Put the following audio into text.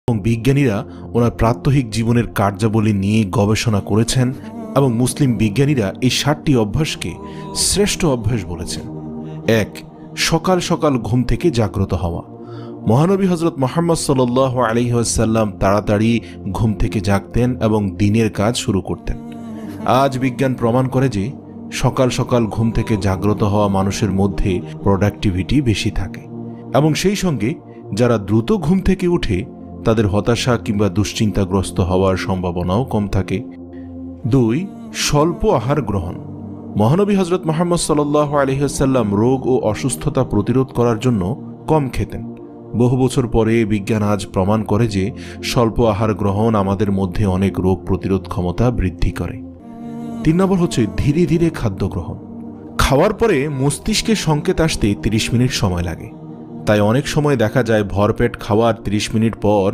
এবং বিজ্ঞানীরা ওনার প্রাত্যহিক জীবনের কার্যাবলী নিয়ে গবেষণা করেছেন এবং মুসলিম বিজ্ঞানীরা এই 7টি অভ্যাসকে শ্রেষ্ঠ অভ্যাস বলেছেন। 1. সকাল সকাল ঘুম থেকে জাগ্রত হওয়া। মহানবী হজরত মুহাম্মদ সাল্লাল্লাহু আলাইহি ওয়াসাল্লাম তাড়াতাড়ি ঘুম থেকে জাগতেন এবং দিনের কাজ শুরু করতেন। আজ বিজ্ঞান প্রমাণ করে যে সকাল সকাল ঘুম থেকে জাগ্রত হওয়া মানুষের মধ্যে প্রোডাক্টিভিটি বেশি থাকে এবং সেই সঙ্গে যারা দ্রুত ঘুম থেকে উঠে তাদের হতাশা কিংবা দুশ্চিন্তাগ্রস্ত হওয়ার সম্ভাবনাও কম থাকে। 2. স্বল্প আহার গ্রহণ। মহানবী হজরত মুহাম্মদ সাল্লাল্লাহু আলাইহি ওয়াসাল্লাম রোগ ও অসুস্থতা প্রতিরোধ করার জন্য কম খেতেন। বহু বছর পরে বিজ্ঞান আজ প্রমাণ করে যে স্বল্প আহার গ্রহণ আমাদের মধ্যে অনেক রোগ প্রতিরোধ ক্ষমতা বৃদ্ধি করে। 3 নম্বর হচ্ছে ধীরে ধীরে খাদ্য গ্রহণ। খাওয়ার পরে মস্তিষ্কে সংকেত আসতে 30 মিনিট সময় লাগে, তাই অনেক সময় দেখা যায় ভরপেট খাওয়ার 30 মিনিট পর